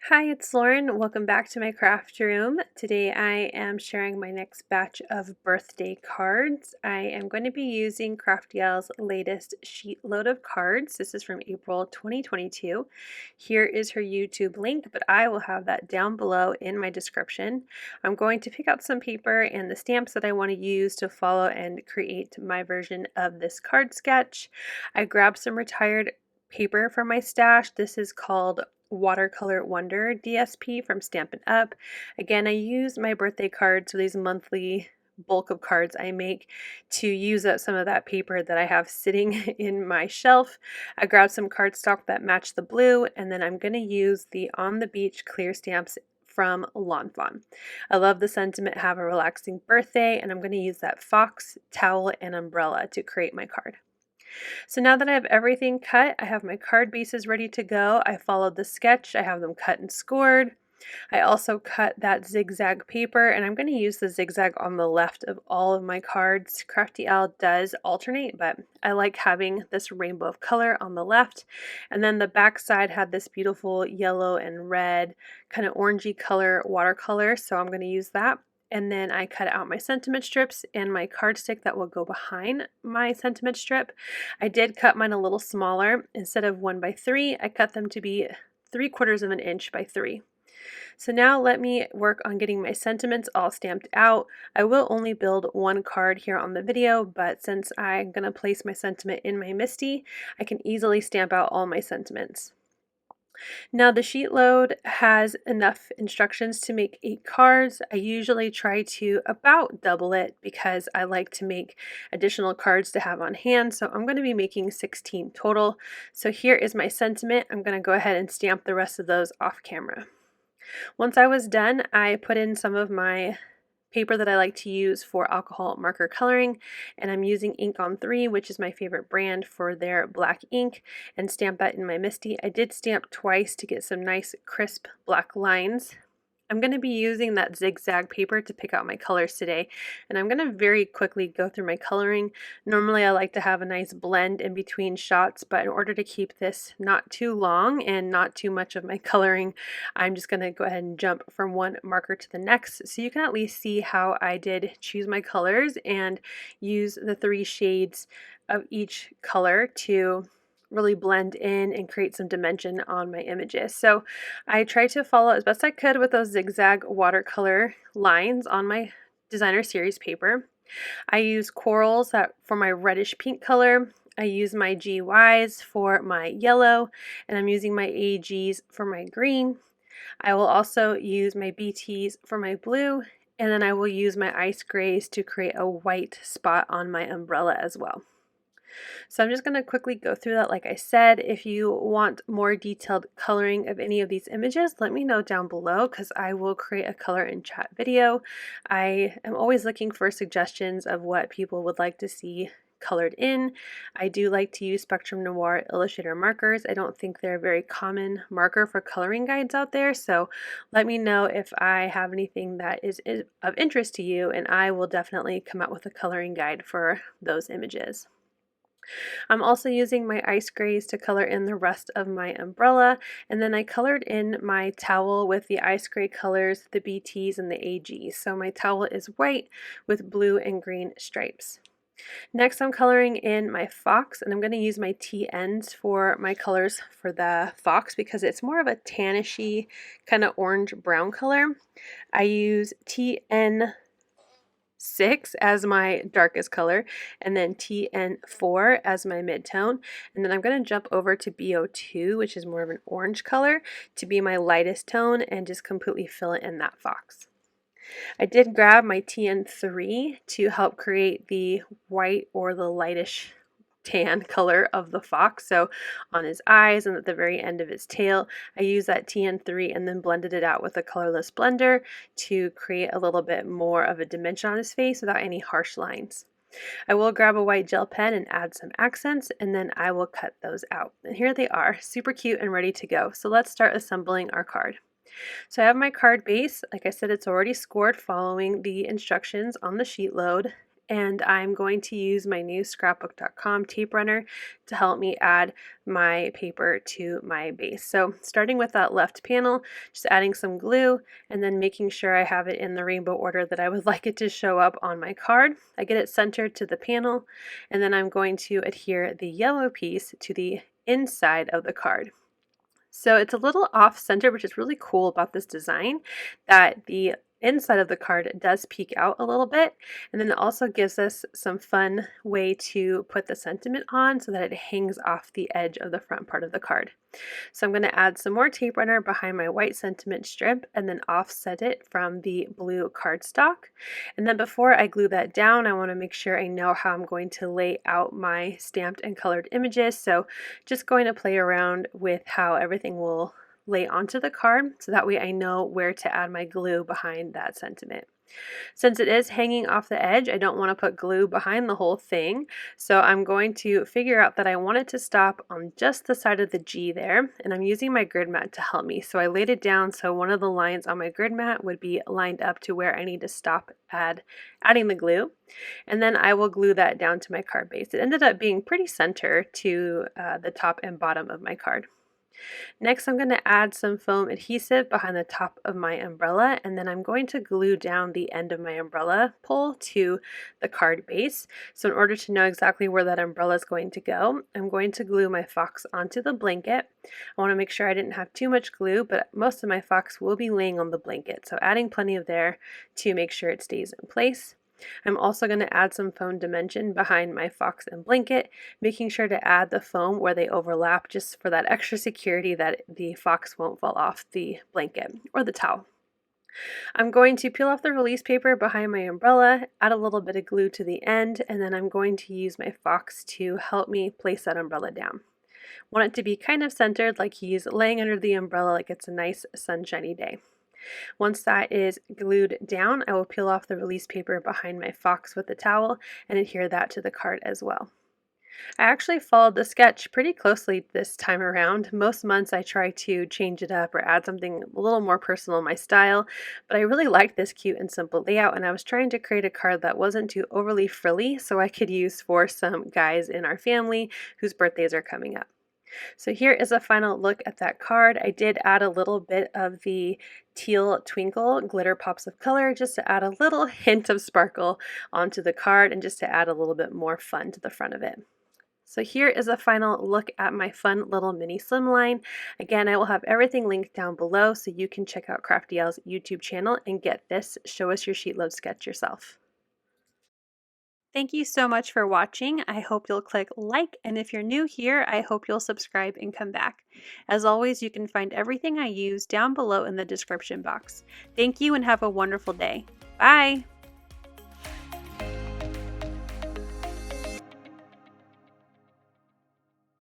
Hi, it's Lauren. Welcome back to my craft room. Today I am sharing my next batch of birthday cards. I am going to be using Craftiel's latest sheet load of cards. This is from April 2022. Here is her YouTube link, but I will have that down below in my description. I'm going to pick out some paper and the stamps that I want to use to follow and create my version of this card sketch. I grabbed some retired paper from my stash. This is called Watercolor Wonder DSP from Stampin' Up. Again, I use my birthday cards, so these monthly bulk of cards I make, to use up some of that paper that I have sitting in my shelf. I grabbed some cardstock that matched the blue, and then I'm going to use the On the Beach clear stamps from Fawn. I love the sentiment, have a relaxing birthday, and I'm going to use that fox, towel, and umbrella to create my card. So now that I have everything cut, I have my card bases ready to go. I followed the sketch. I have them cut and scored. I also cut that zigzag paper, and I'm going to use the zigzag on the left of all of my cards. Crafty Owl does alternate, but I like having this rainbow of color on the left. And then the back side had this beautiful yellow and red kind of orangey color watercolor, so I'm going to use that. And then I cut out my sentiment strips and my card stick that will go behind my sentiment strip. I did cut mine a little smaller. Instead of 1 by 3, I cut them to be 3/4 of an inch by 3. So now let me work on getting my sentiments all stamped out. I will only build one card here on the video, but since I'm going to place my sentiment in my MISTI, I can easily stamp out all my sentiments. Now the sheet load has enough instructions to make 8 cards. I usually try to about double it because I like to make additional cards to have on hand. So I'm going to be making 16 total. So here is my sentiment. I'm going to go ahead and stamp the rest of those off camera. Once I was done, I put in some of my paper that I like to use for alcohol marker coloring, and I'm using Ink on 3, which is my favorite brand, for their black ink, and stamp that in my MISTI. I did stamp twice to get some nice crisp black lines. I'm going to be using that zigzag paper to pick out my colors today, and I'm going to very quickly go through my coloring. Normally I like to have a nice blend in between shots, but in order to keep this not too long and not too much of my coloring, I'm just going to go ahead and jump from one marker to the next, so you can at least see how I did choose my colors and use the 3 shades of each color to really blend in and create some dimension on my images. So I tried to follow as best I could with those zigzag watercolor lines on my designer series paper. I use corals for my reddish pink color. I use my GYs for my yellow, and I'm using my AGs for my green. I will also use my BTs for my blue, and then I will use my ice grays to create a white spot on my umbrella as well. So I'm just going to quickly go through that. Like I said, if you want more detailed coloring of any of these images, let me know down below because I will create a color in chat video. I am always looking for suggestions of what people would like to see colored in. I do like to use Spectrum Noir Illustrator markers. I don't think they're a very common marker for coloring guides out there, so let me know if I have anything that is of interest to you, and I will definitely come out with a coloring guide for those images. I'm also using my ice grays to color in the rest of my umbrella, and then I colored in my towel with the ice gray colors, the BTs, and the AGs. So my towel is white with blue and green stripes. Next, I'm coloring in my fox, and I'm going to use my TNs for my colors for the fox because it's more of a tannishy kind of orange brown color. I use TN6 as my darkest color, and then TN4 as my mid-tone, and then I'm going to jump over to BO2, which is more of an orange color, to be my lightest tone and just completely fill it in that fox. I did grab my TN3 to help create the white or the lightish tan color of the fox. So on his eyes and at the very end of his tail, I used that TN3 and then blended it out with a colorless blender to create a little bit more of a dimension on his face without any harsh lines. I will grab a white gel pen and add some accents, and then I will cut those out. And here they are, super cute and ready to go. So let's start assembling our card. So I have my card base. Like I said, it's already scored following the instructions on the sheet load. and I'm going to use my new scrapbook.com tape runner to help me add my paper to my base. So starting with that left panel, just adding some glue and then making sure I have it in the rainbow order that I would like it to show up on my card. I get it centered to the panel, and then I'm going to adhere the yellow piece to the inside of the card. So it's a little off center, which is really cool about this design, that the inside of the card does peek out a little bit, and then it also gives us some fun way to put the sentiment on so that it hangs off the edge of the front part of the card. So I'm going to add some more tape runner behind my white sentiment strip and then offset it from the blue cardstock. And then before I glue that down, I want to make sure I know how I'm going to lay out my stamped and colored images. So just going to play around with how everything will lay onto the card so that way I know where to add my glue behind that sentiment. Since it is hanging off the edge, I don't want to put glue behind the whole thing, so I'm going to figure out that I want it to stop on just the side of the G there, and I'm using my grid mat to help me. So I laid it down so one of the lines on my grid mat would be lined up to where I need to stop adding the glue, and then I will glue that down to my card base. It ended up being pretty center to the top and bottom of my card. Next, I'm going to add some foam adhesive behind the top of my umbrella, and then I'm going to glue down the end of my umbrella pole to the card base. So in order to know exactly where that umbrella is going to go, I'm going to glue my fox onto the blanket. I want to make sure I didn't have too much glue, but most of my fox will be laying on the blanket, so adding plenty of there to make sure it stays in place. I'm also going to add some foam dimension behind my fox and blanket, making sure to add the foam where they overlap just for that extra security that the fox won't fall off the blanket or the towel. I'm going to peel off the release paper behind my umbrella, add a little bit of glue to the end, and then I'm going to use my fox to help me place that umbrella down. Want it to be kind of centered, like he's laying under the umbrella like it's a nice sunshiny day. Once that is glued down, I will peel off the release paper behind my fox with the towel and adhere that to the card as well. I actually followed the sketch pretty closely this time around. Most months I try to change it up or add something a little more personal in my style, but I really liked this cute and simple layout, and I was trying to create a card that wasn't too overly frilly so I could use for some guys in our family whose birthdays are coming up. So here is a final look at that card. I did add a little bit of the Teal Twinkle glitter pops of color just to add a little hint of sparkle onto the card and just to add a little bit more fun to the front of it. So here is a final look at my fun little mini slimline. Again, I will have everything linked down below so you can check out Crafty.L's YouTube channel and get this Show Us Your Sheet Load sketch yourself. Thank you so much for watching. I hope you'll click like, and if you're new here, I hope you'll subscribe and come back. As always, you can find everything I use down below in the description box. Thank you and have a wonderful day. Bye!